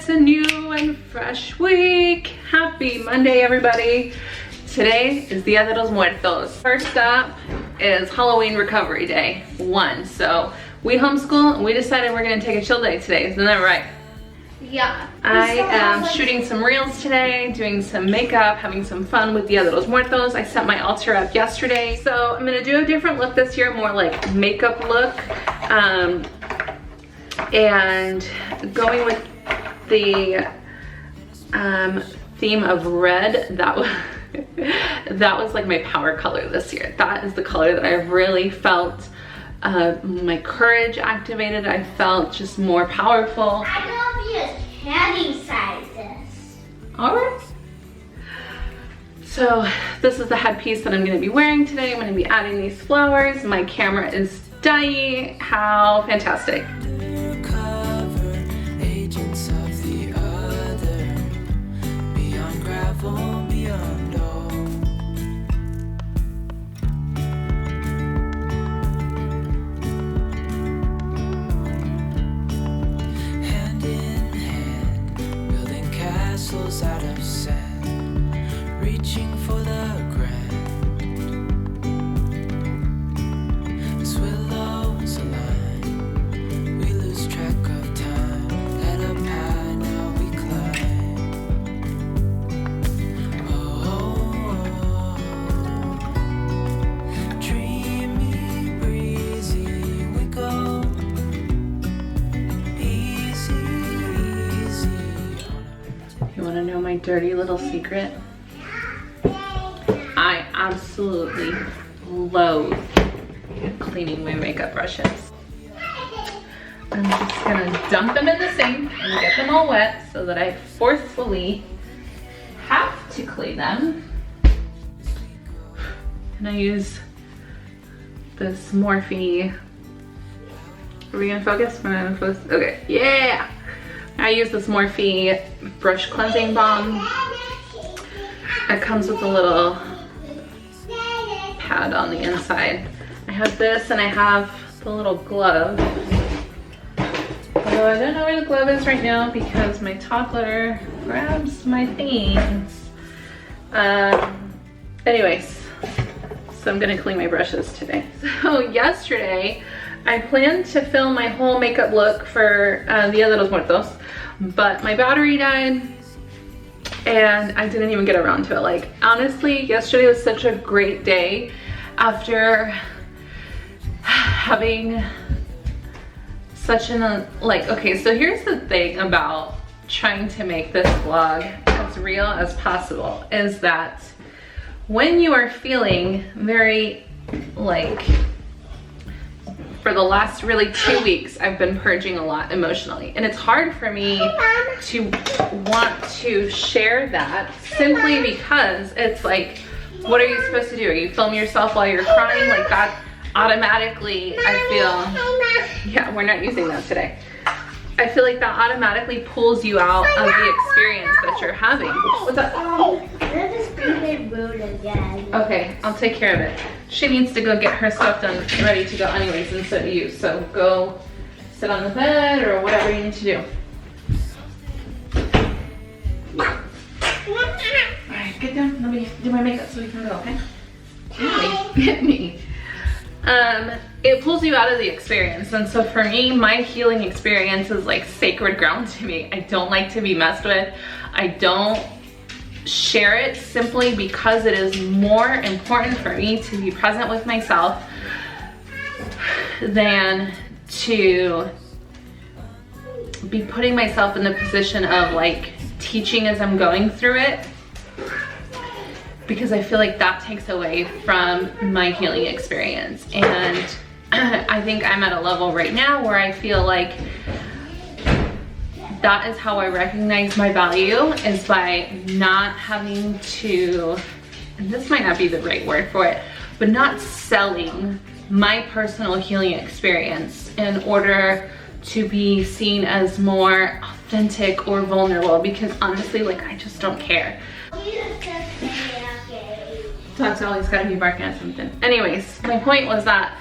it's a new and fresh week. Happy Monday, everybody. Today is Dia de los Muertos. First up is Halloween recovery day 1. So we homeschool and we decided we're gonna take a chill day today. Isn't that right? Yeah. I am shooting some reels today, doing some makeup, having some fun with Dia de los Muertos. I set my altar up yesterday. So I'm gonna do a different look this year, more like makeup look. And going with the theme of red, that was like my power color this year. That is the color that I really felt my courage activated. I felt just more powerful. I love you candy sizes. All right. So this is the headpiece that I'm going to be wearing today. I'm going to be adding these flowers. My camera is dying. How fantastic. Out of sand, reaching for the grand. As willows align, we lose track of time. Head up high, now we climb. Oh, dreamy, breezy, we go. You want to know my dirty little secret? I absolutely loathe cleaning my makeup brushes. I'm just gonna dump them in the sink and get them all wet so that I forcefully have to clean them. And I use this Morphe. Are we gonna focus? We're not gonna focus? Okay, yeah! I use this Morphe brush cleansing balm. It comes with a little pad on the inside. I have this and I have the little glove. Although I don't know where the glove is right now because my toddler grabs my things. Anyways, so I'm gonna clean my brushes today. So yesterday, I planned to film my whole makeup look for Dia de los Muertos, but my battery died and I didn't even get around to it. Like, honestly, yesterday was such a great day after having such an, like, okay, so here's the thing about trying to make this vlog as real as possible, is that when you are feeling very, like, for the last really 2 weeks, I've been purging a lot emotionally. And it's hard for me to want to share that simply because it's like, what are you supposed to do? Are you film yourself while you're crying? Like that automatically, I feel, yeah, we're not using that today. I feel like that automatically pulls you out of the experience that you're having. What's up? Oh, this is being rude again. Okay, I'll take care of it. She needs to go get her stuff done, ready to go anyways, and so do you. So go sit on the bed or whatever you need to do. Alright, get down. Let me do my makeup so we can go, okay? Get me. It pulls you out of the experience, and so for me, my healing experience is like sacred ground to me. I don't like to be messed with. I don't share it simply because it is more important for me to be present with myself than to be putting myself in the position of like teaching as I'm going through it, because I feel like that takes away from my healing experience. And I think I'm at a level right now where I feel like that is how I recognize my value, is by not having to, and this might not be the right word for it, but not selling my personal healing experience in order to be seen as more authentic or vulnerable, because honestly, like, I just don't care. Dog's always gotta be barking at something. Anyways, my point was that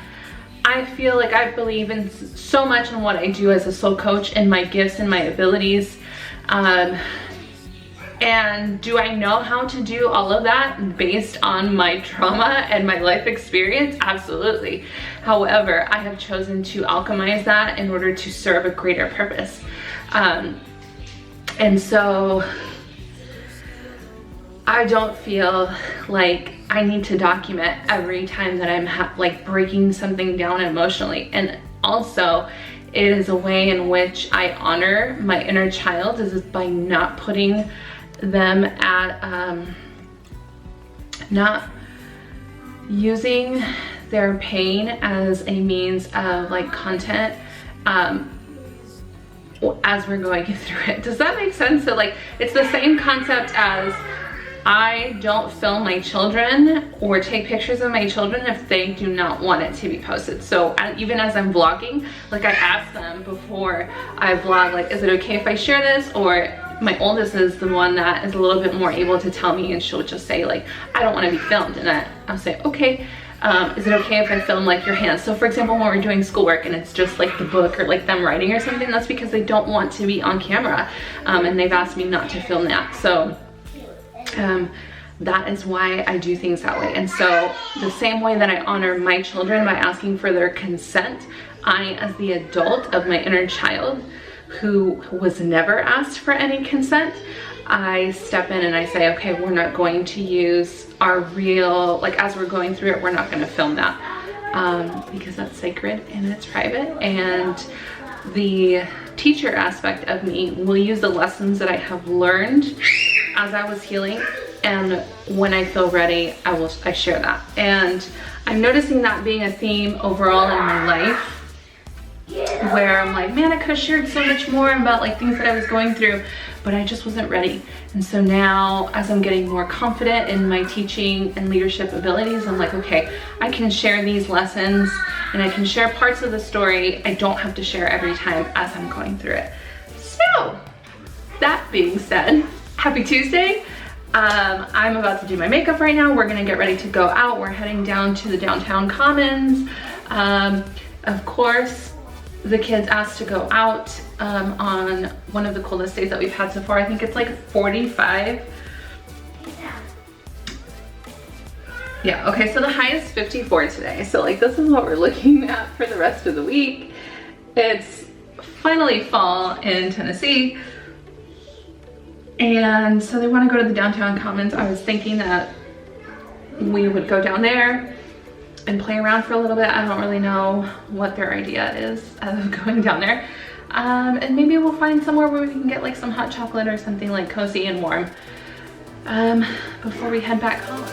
I feel like I believe in so much in what I do as a soul coach and my gifts and my abilities. And do I know how to do all of that based on my trauma and my life experience? Absolutely. However, I have chosen to alchemize that in order to serve a greater purpose. And so I don't feel like I need to document every time that I'm like breaking something down emotionally. And also, it is a way in which I honor my inner child, is by not putting them at, not using their pain as a means of like content as we're going through it. Does that make sense? So like, it's the same concept as I don't film my children or take pictures of my children if they do not want it to be posted. So even as I'm vlogging, like I ask them before I vlog, like, is it okay if I share this? Or my oldest is the one that is a little bit more able to tell me, and she'll just say like, I don't want to be filmed. And I'll say, okay, is it okay if I film like your hands? So for example, when we're doing schoolwork and it's just like the book or like them writing or something, that's because they don't want to be on camera. And they've asked me not to film that. So that is why I do things that way. And so the same way that I honor my children by asking for their consent, I, as the adult of my inner child who was never asked for any consent, I step in and I say, okay, we're not going to use our real, like as we're going through it, we're not going to film that because that's sacred and it's private. And the teacher aspect of me will use the lessons that I have learned as I was healing, and when I feel ready, I share that. And I'm noticing that being a theme overall in my life, where I'm like, man, I could have shared so much more about like things that I was going through, but I just wasn't ready. And so now, as I'm getting more confident in my teaching and leadership abilities, I'm like, okay, I can share these lessons and I can share parts of the story. I don't have to share every time as I'm going through it. So that being said, happy Tuesday. I'm about to do my makeup right now. We're gonna get ready to go out. We're heading down to the downtown commons. Of course, the kids asked to go out on one of the coolest days that we've had so far. I think it's like 45. Yeah, okay, so the high is 54 today. So like this is what we're looking at for the rest of the week. It's finally fall in Tennessee. And so they want to go to the downtown commons. I was thinking that we would go down there and play around for a little bit. I don't really know what their idea is of going down there. And maybe we'll find somewhere where we can get like some hot chocolate or something like cozy and warm before we head back home.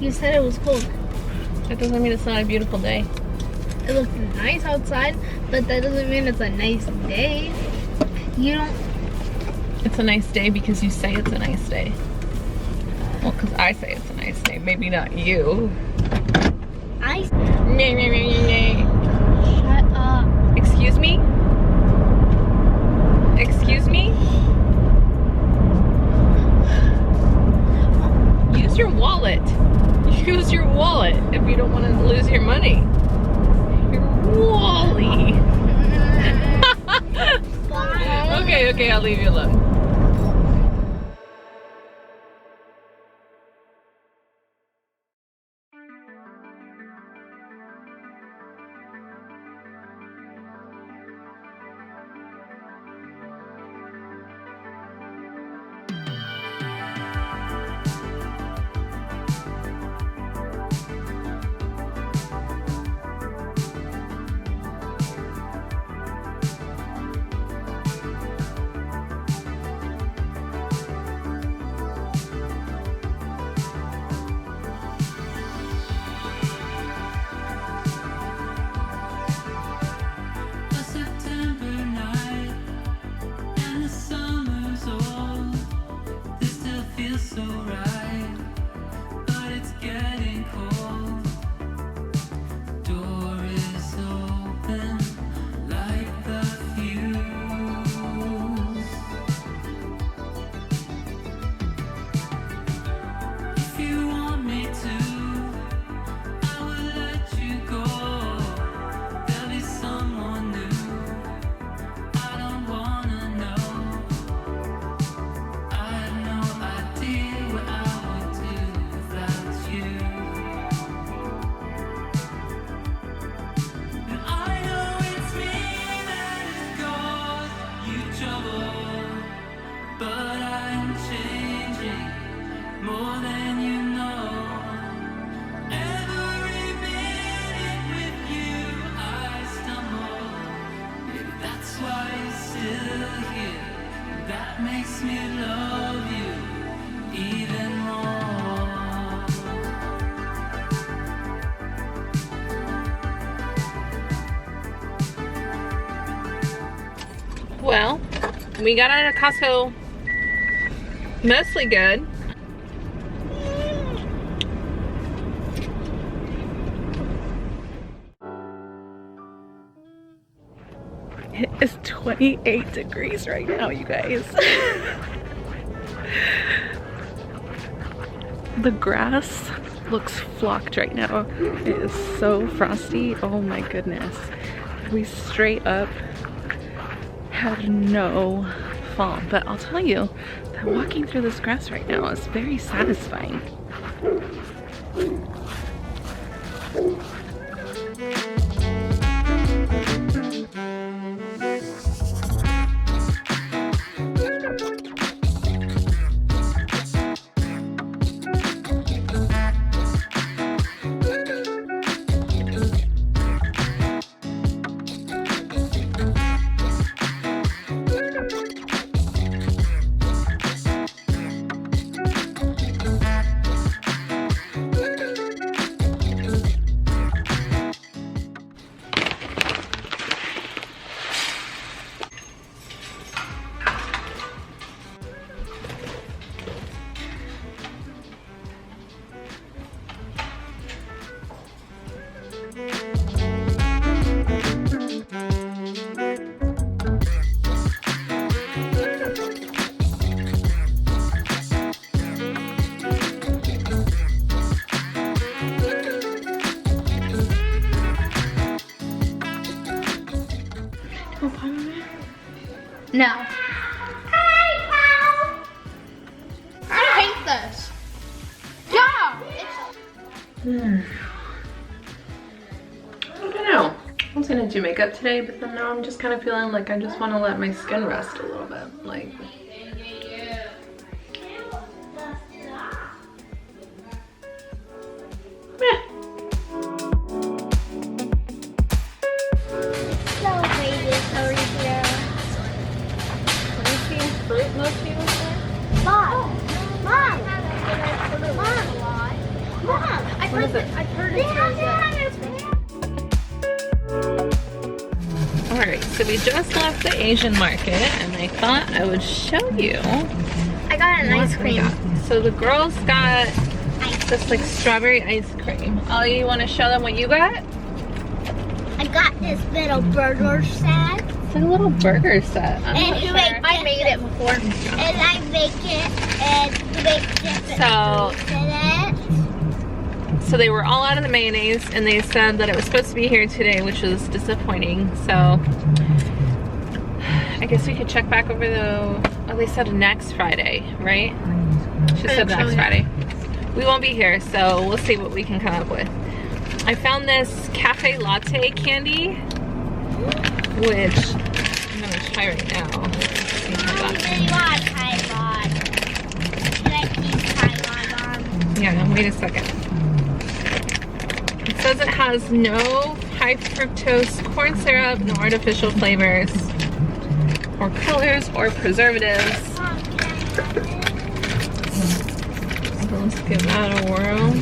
You said it was cold. That doesn't mean it's not a beautiful day. It looks nice outside, but that doesn't mean it's a nice day. You don't... It's a nice day because you say it's a nice day. Well, because I say it's a nice day, maybe not you. I... Nay, nay, nay, nay, nay. Shut up. Excuse me? Excuse me? Use your wallet. Use your wallet if you don't want to lose your money. Your Wally. Okay, I'll leave you alone. more than you know. Every minute with you I stumble. Maybe that's why you're still here. That makes me love you even more. Well, we got out of Costco mostly good. It is 28 degrees right now, you guys. The grass looks flocked right now. It is so frosty. Oh my goodness. We straight up had no fall, but I'll tell you that walking through this grass right now is very satisfying. No. Hey, pal! I hate this. Yeah! I don't know. I was gonna do makeup today, but then now I'm just kind of feeling like I just want to let my skin rest a little bit. Like, meh. Fruit mochi was there? Mom! Mom! Mom! I've heard it. Alright, so we just left the Asian market and I thought I would show you. I got an ice cream. So the girls got this like strawberry ice cream. Oh, you want to show them what you got? I got this little burger set. It's a little burger set. And you make I made it before. And I make it and you make it. So they were all out of the mayonnaise and they said that it was supposed to be here today, which was disappointing. So I guess we could check back over the, oh, they said next Friday, right? She said next Friday. We won't be here, so we'll see what we can come up with. I found this cafe latte candy, which I'm gonna try right now. See how that Yeah, wait a second. It says it has no high fructose corn syrup, no artificial flavors, or colors, or preservatives. So let's give that a whirl.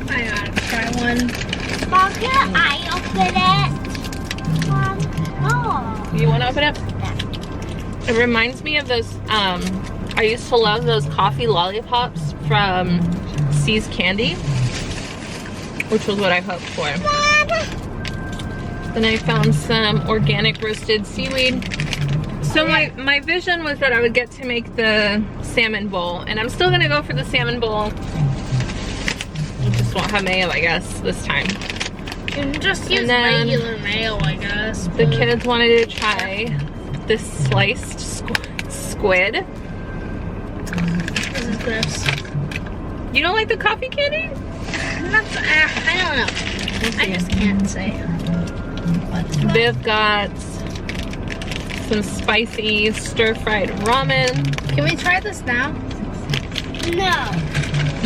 I gotta try one. Mom, can I open it? Mom, no. You want to open it? It reminds me of those, I used to love those coffee lollipops from C's Candy, which was what I hoped for. Then I found some organic roasted seaweed. So my vision was that I would get to make the salmon bowl, and I'm still gonna go for the salmon bowl. We just won't have mayo, I guess, this time. You can just use regular mayo, I guess. The kids wanted to try this sliced squid. This is gross. You don't like the coffee candy? I don't know. I just can't say. They've got some spicy stir-fried ramen. Can we try this now? No.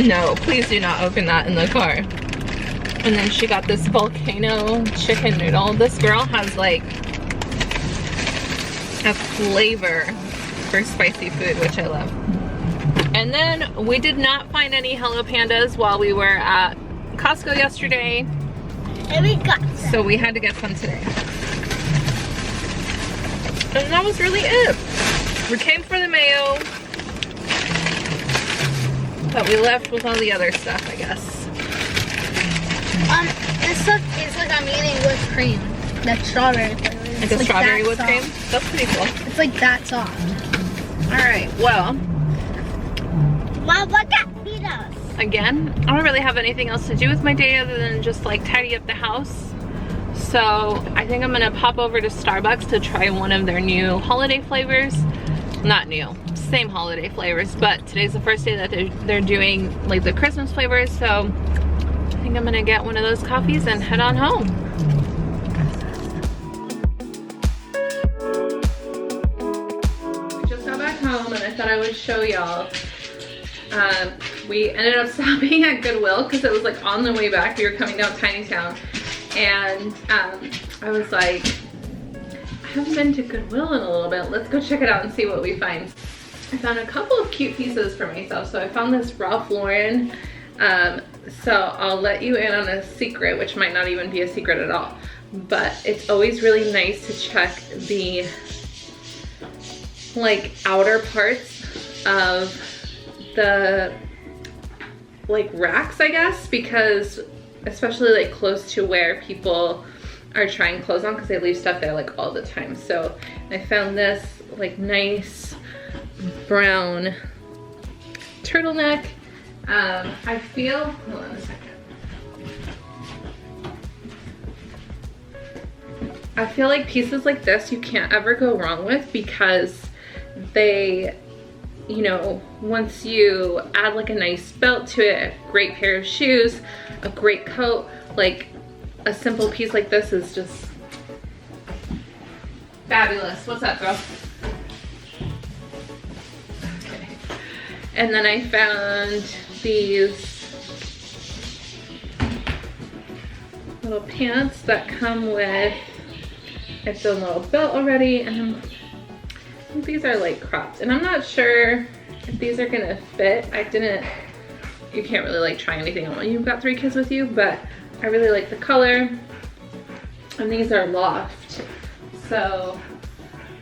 No, please do not open that in the car. And then she got this volcano chicken noodle. This girl has like a flavor for spicy food, which I love. And then we did not find any Hello Pandas while we were at Costco yesterday. And we got some. So we had to get some today. And that was really it. We came for the mayo, but we left with all the other stuff, I guess. This stuff tastes like I'm eating whipped cream. That strawberry flavor. Like a strawberry whipped cream? That's pretty cool. It's like that soft. Alright, well. Mom, look at peanuts. Again, I don't really have anything else to do with my day other than just like tidy up the house. So I think I'm gonna pop over to Starbucks to try one of their new holiday flavors. Not new, same holiday flavors, but today's the first day that they're doing like the Christmas flavors. So I think I'm gonna get one of those coffees and head on home. I just got back home and I thought I would show y'all. We ended up stopping at Goodwill because it was like on the way back. We were coming down Tiny Town, and I was like, I haven't been to Goodwill in a little bit. Let's go check it out and see what we find. I found a couple of cute pieces for myself. So I found this Ralph Lauren. So I'll let you in on a secret, which might not even be a secret at all. But it's always really nice to check the like outer parts of the like racks, I guess, because especially like close to where people are trying clothes on, because they leave stuff there like all the time. So I found this like nice brown turtleneck. I feel, hold on a second. I feel like pieces like this you can't ever go wrong with, because they, you know, once you add like a nice belt to it, a great pair of shoes, a great coat, like a simple piece like this is just fabulous. What's up, girl? Okay. And then I found these little pants that come with its own little belt already, and I think these are like cropped, and I'm not sure if these are gonna fit. You can't really like try anything on when you've got 3 kids with you, but I really like the color, and these are loft. So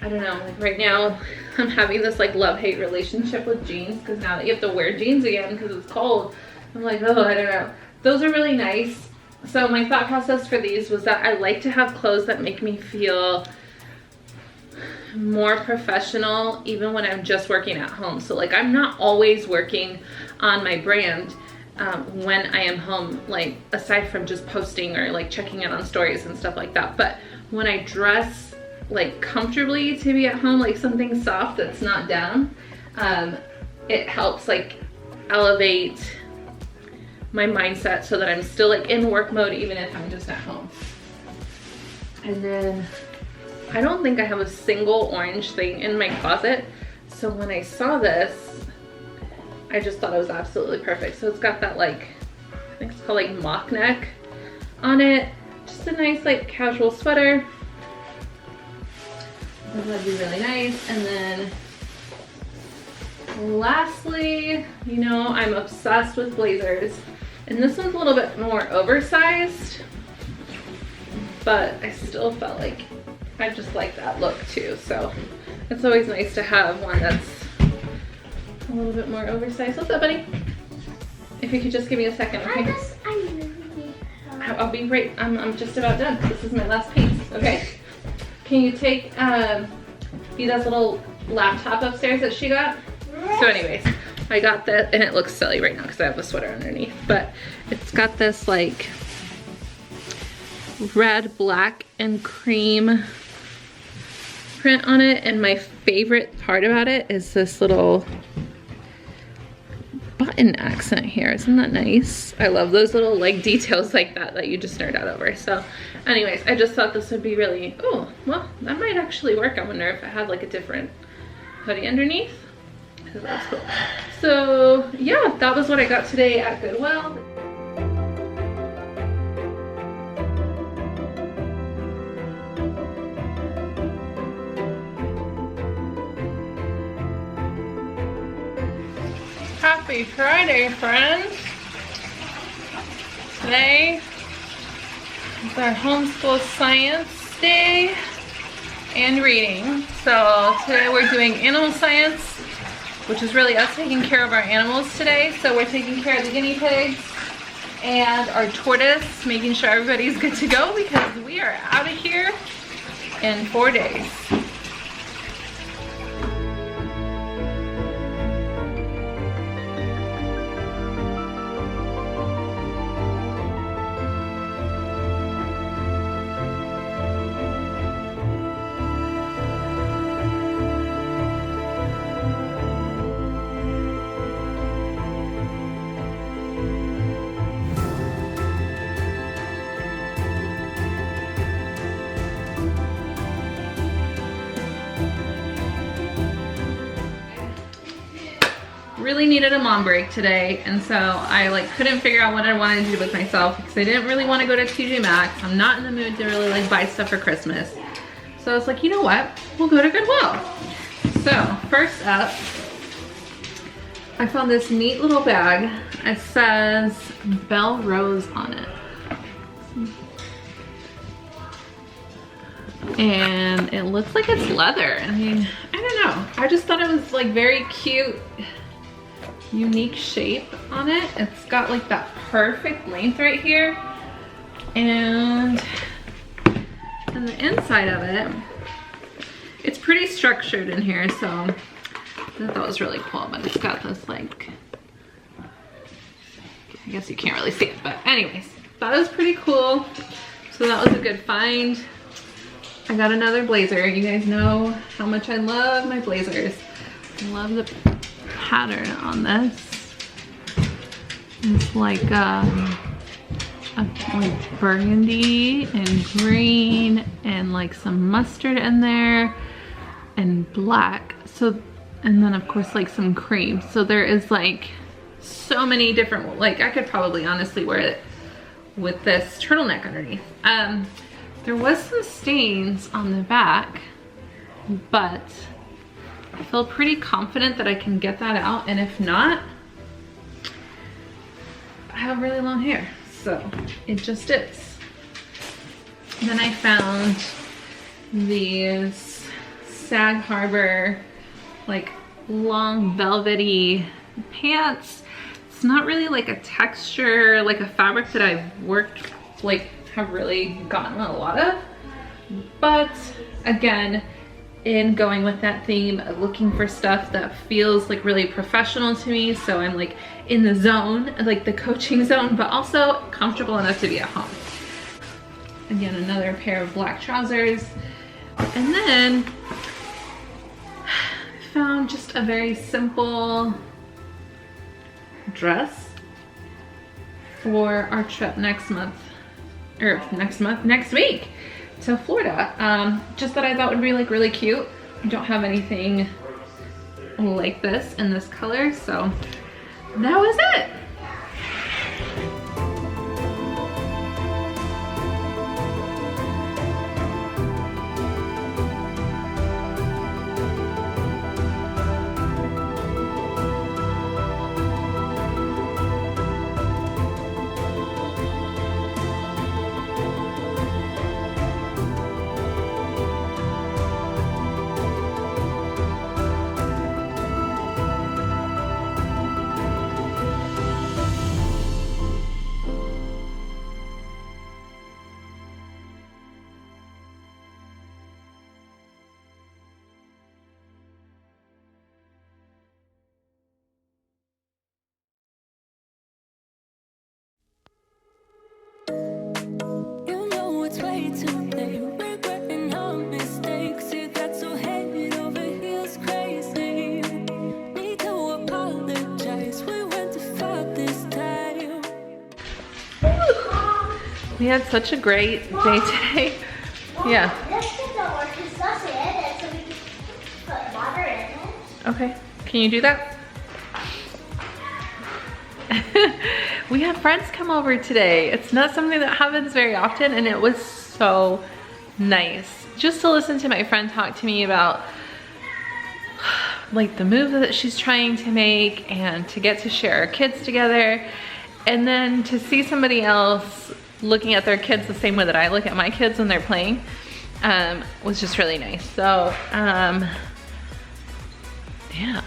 I don't know, like right now I'm having this like love-hate relationship with jeans, because now that you have to wear jeans again because it's cold, I'm like, oh, I don't know. Those are really nice. So my thought process for these was that I like to have clothes that make me feel more professional even when I'm just working at home. So like I'm not always working on my brand when I am home, like aside from just posting or like checking in on stories and stuff like that. But when I dress like comfortably to be at home, like something soft that's not down, it helps like elevate my mindset so that I'm still like in work mode even if I'm just at home. And then I don't think I have a single orange thing in my closet, so when I saw this I just thought it was absolutely perfect. So it's got that like, I think it's called like mock neck on it, just a nice like casual sweater. That'd be really nice. And then lastly, you know, I'm obsessed with blazers, and this one's a little bit more oversized, but I still felt like I just like that look too. So it's always nice to have one that's a little bit more oversized. What's up, buddy? If you could just give me a second, okay? I'll be right, I'm just about done. This is my last piece, okay? Can you take Vida's little laptop upstairs that she got? So anyways, I got that, and it looks silly right now because I have a sweater underneath, but it's got this like red, black, and cream print on it, and my favorite part about it is this little button Latin accent here. Isn't that nice? I love those little like details like that you just nerd out over. So anyways, I just thought this would be really, oh, well, that might actually work. I wonder if it had like a different hoodie underneath. That's cool. So yeah, that was what I got today at Goodwill. Happy Friday, friends. Today is our homeschool science day and reading. So today we're doing animal science, which is really us taking care of our animals today. So we're taking care of the guinea pigs and our tortoise, making sure everybody's good to go because we are out of here in 4 days. Really needed a mom break today, and so I like couldn't figure out what I wanted to do with myself because I didn't really want to go to TJ Maxx. I'm not in the mood to really like buy stuff for Christmas. So I was like, you know what? We'll go to Goodwill. So first up, I found this neat little bag. It says Belle Rose on it. And it looks like it's leather. I mean, I don't know. I just thought it was like very cute, unique shape on it. It's got like that perfect length right here. And the inside of it, it's pretty structured in here, so I thought that was really cool. But it's got this like, I guess you can't really see it, but anyways, thought it was pretty cool. So that was a good find. I got another blazer. You guys know how much I love my blazers. I love the pattern on this. It's like like burgundy and green and like some mustard in there and black. So, and then of course like some cream. So there is like so many different, like I could probably honestly wear it with this turtleneck underneath. There was some stains on the back, but I feel pretty confident that I can get that out, and if not, I have really long hair, so it just is. And then I found these Sag Harbor like long velvety pants. It's not really like a texture, like a fabric that I've worked, like have really gotten a lot of, but again, in going with that theme of looking for stuff that feels like really professional to me, so I'm like in the zone, like the coaching zone, but also comfortable enough to be at home. Again, another pair of black trousers. And then I found just a very simple dress for our trip next week to Florida. Just that I thought would be like really cute. I don't have anything like this in this color, so that was it. We had such a great day today. Yeah. Let's get the orchids sauce in it so we can put water in it. Okay. Can you do that? We had friends come over today. It's not something that happens very often, and it was so nice just to listen to my friend talk to me about like the move that she's trying to make, and to get to share our kids together, and then to see somebody else looking at their kids the same way that I look at my kids when they're playing was just really nice. So yeah.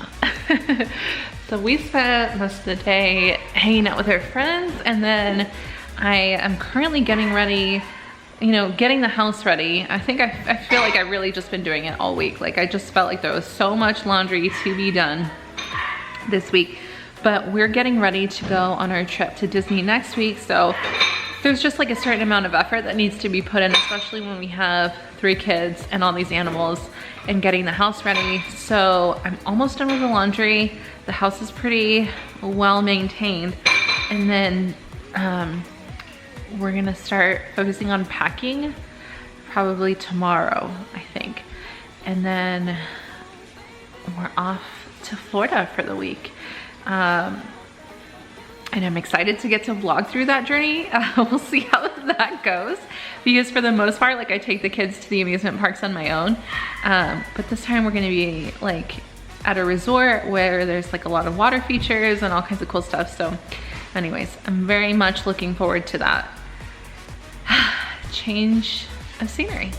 So we spent most of the day hanging out with our friends, and then I am currently getting ready, you know, getting the house ready. I think I feel like I've really just been doing it all week. Like I just felt like there was so much laundry to be done this week, but we're getting ready to go on our trip to Disney next week. So there's just like a certain amount of effort that needs to be put in, especially when we have 3 kids and all these animals, and getting the house ready. So I'm almost done with the laundry. The house is pretty well maintained. And then we're gonna start focusing on packing probably tomorrow, I think. And then we're off to Florida for the week. And I'm excited to get to vlog through that journey. We'll see how that goes, because for the most part, like I take the kids to the amusement parks on my own. But this time we're gonna be like at a resort where there's like a lot of water features and all kinds of cool stuff. So anyways, I'm very much looking forward to that change of scenery.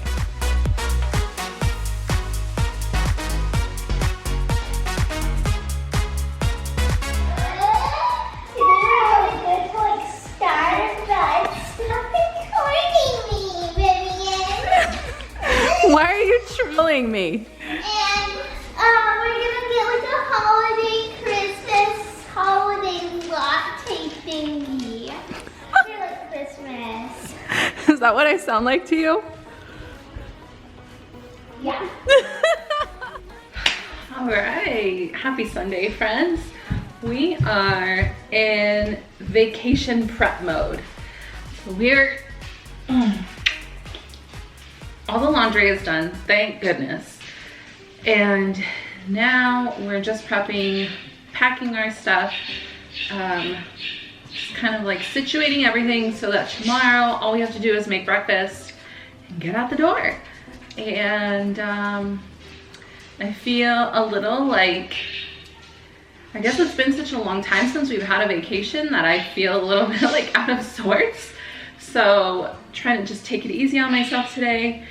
Why are you trolling me? And we're gonna get like a holiday Christmas holiday latte thingy for like Christmas. Is that what I sound like to you? Yeah. All right, happy Sunday, friends. We are in vacation prep mode. So we're all the laundry is done, thank goodness. And now we're just prepping, packing our stuff, just kind of like situating everything so that tomorrow all we have to do is make breakfast and get out the door. And I feel a little like, I guess it's been such a long time since we've had a vacation that I feel a little bit like out of sorts. So trying to just take it easy on myself today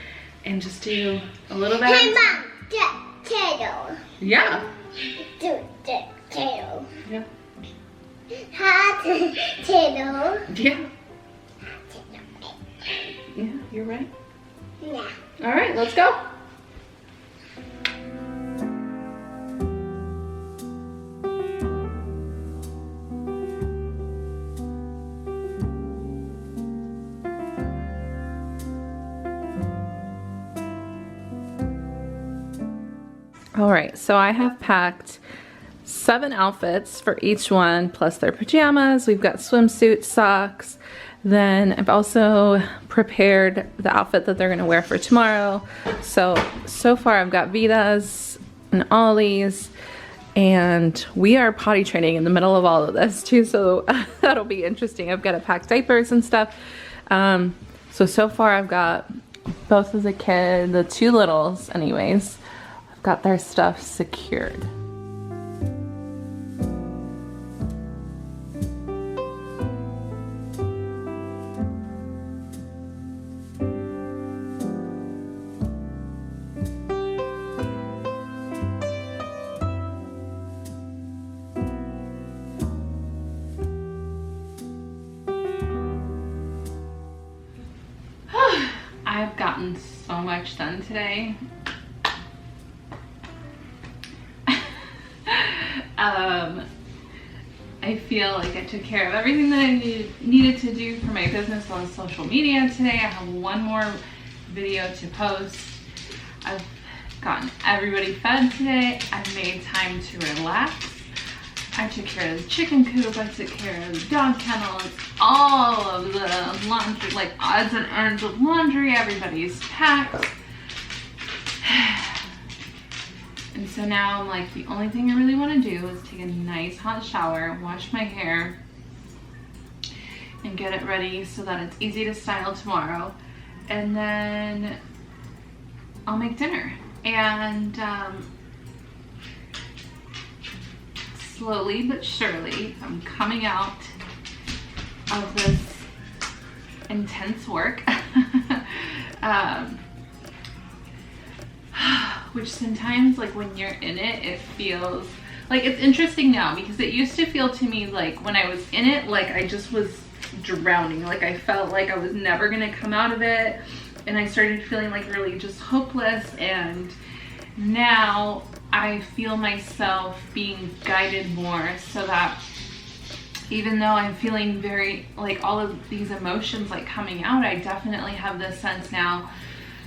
and just do a little bit. Hey Mom, get potato. Yeah. Do the potato. Yeah. Hot potato. Yeah. Yeah, you're right. Yeah. All right, let's go. All right, so I have packed 7 outfits for each one, plus their pajamas. We've got swimsuit, socks. Then I've also prepared the outfit that they're gonna wear for tomorrow. So far I've got Vitas and Ollie's, and we are potty training in the middle of all of this too, so that'll be interesting. I've got to pack diapers and stuff. So far I've got both of the 2 littles anyways, I've got their stuff secured. I've gotten so much done today. I feel like I took care of everything that I needed to do for my business on social media today. I have one more video to post. I've gotten everybody fed today. I've made time to relax. I took care of the chicken coop, I took care of the dog kennels, all of the laundry, like odds and ends of laundry, everybody's packed. And so now I'm like, the only thing I really want to do is take a nice hot shower, wash my hair, and get it ready so that it's easy to style tomorrow. And then I'll make dinner. And slowly but surely, I'm coming out of this intense work. Which sometimes, like, when you're in it, it feels like, it's interesting now, because it used to feel to me like when I was in it, like I just was drowning. Like I felt like I was never gonna come out of it, and I started feeling like really just hopeless. And now I feel myself being guided more, so that even though I'm feeling very, like, all of these emotions like coming out, I definitely have this sense now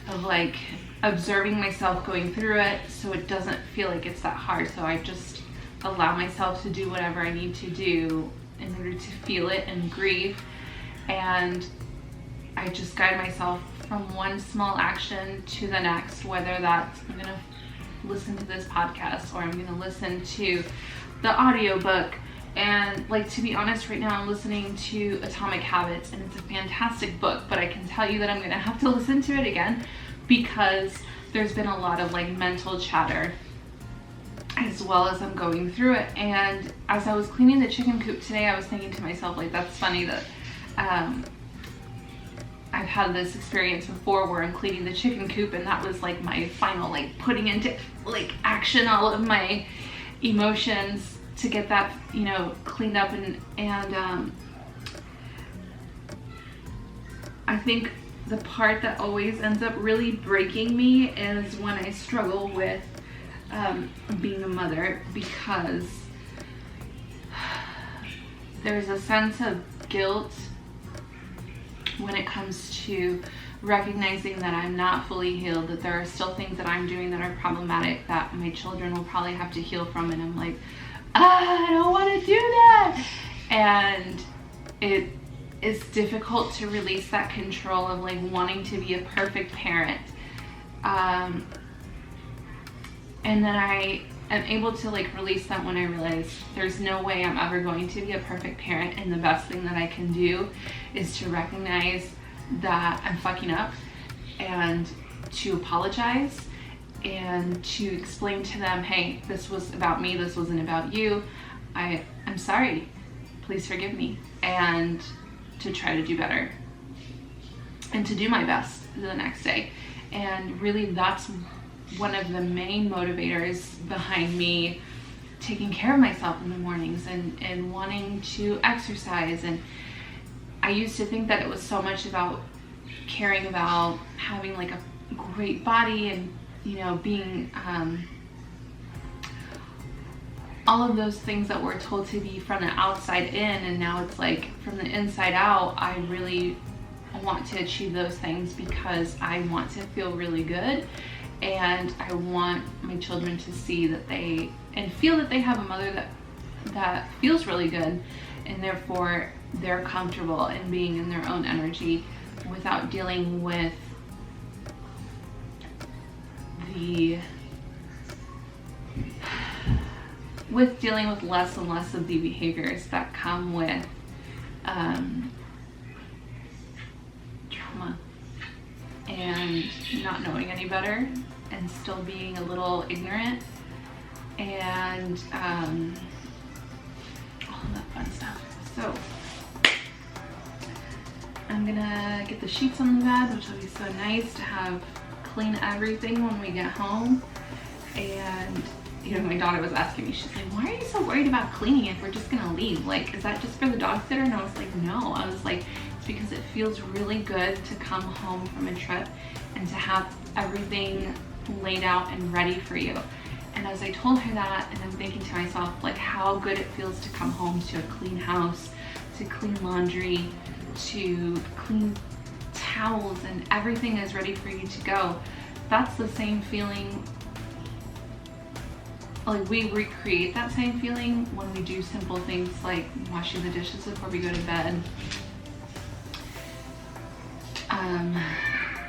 of like observing myself going through it, so it doesn't feel like it's that hard. So I just allow myself to do whatever I need to do in order to feel it and grieve. And I just guide myself from one small action to the next, whether that's I'm gonna listen to this podcast, or I'm gonna listen to the audiobook. And like, to be honest, right now I'm listening to Atomic Habits, and it's a fantastic book, but I can tell you that I'm gonna have to listen to it again, because there's been a lot of like mental chatter as well as I'm going through it. And as I was cleaning the chicken coop today, I was thinking to myself, like, that's funny that I've had this experience before where I'm cleaning the chicken coop, and that was like my final, like, putting into like action all of my emotions to get that, you know, cleaned up. And I think the part that always ends up really breaking me is when I struggle with being a mother, because there's a sense of guilt when it comes to recognizing that I'm not fully healed, that there are still things that I'm doing that are problematic that my children will probably have to heal from. And I'm like, I don't want to do that. And it's difficult to release that control of like wanting to be a perfect parent. And then I am able to like release that when I realize there's no way I'm ever going to be a perfect parent, and the best thing that I can do is to recognize that I'm fucking up, and to apologize, and to explain to them, hey, this was about me, this wasn't about you. I'm sorry, please forgive me, and to try to do better and to do my best the next day. And really, that's one of the main motivators behind me taking care of myself in the mornings and wanting to exercise. And I used to think that it was so much about caring about having like a great body and, you know, being all of those things that we're told to be from the outside in. And now it's like from the inside out, I really want to achieve those things because I want to feel really good. And I want my children to see that they, and feel that they have a mother that feels really good, and therefore they're comfortable in being in their own energy without dealing with dealing with less and less of the behaviors that come with trauma and not knowing any better and still being a little ignorant and all of that fun stuff. So I'm gonna get the sheets on the bed, which will be so nice to have clean everything when we get home. And you know, my daughter was asking me, she's like, why are you so worried about cleaning if we're just gonna leave? Like, is that just for the dog sitter? And I was like, no. I was like, it's because it feels really good to come home from a trip and to have everything laid out and ready for you. And as I told her that, and I'm thinking to myself, like, how good it feels to come home to a clean house, to clean laundry, to clean towels, and everything is ready for you to go. That's the same feeling like we recreate that same feeling when we do simple things like washing the dishes before we go to bed,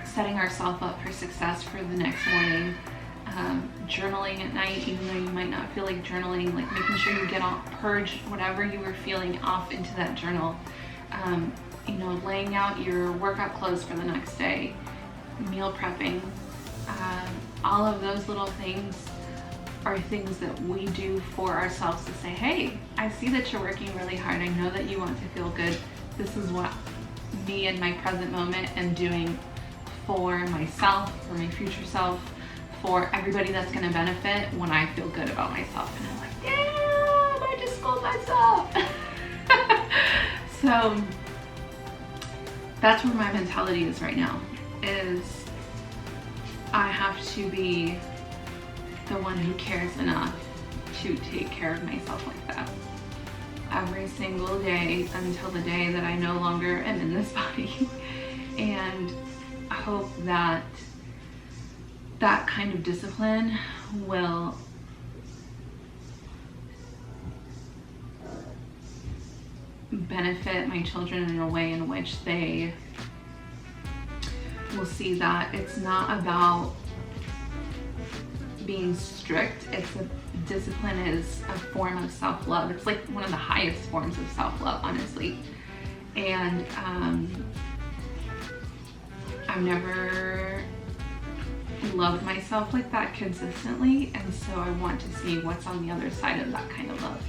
setting ourselves up for success for the next morning, journaling at night, even though you might not feel like journaling, like making sure you get off, purge whatever you were feeling off into that journal. You know, laying out your workout clothes for the next day, meal prepping, all of those little things are things that we do for ourselves to say, hey, I see that you're working really hard. I know that you want to feel good. This is what me in my present moment am doing for myself, for my future self, for everybody that's going to benefit when I feel good about myself. And I'm like, damn, I just scolded myself. So that's where my mentality is right now, is I have to be the one who cares enough to take care of myself like that every single day until the day that I no longer am in this body. And I hope that that kind of discipline will benefit my children in a way in which they will see that it's not about being strict. It's a discipline is a form of self-love. It's like one of the highest forms of self-love, honestly. And I've never loved myself like that consistently, and so I want to see what's on the other side of that kind of love.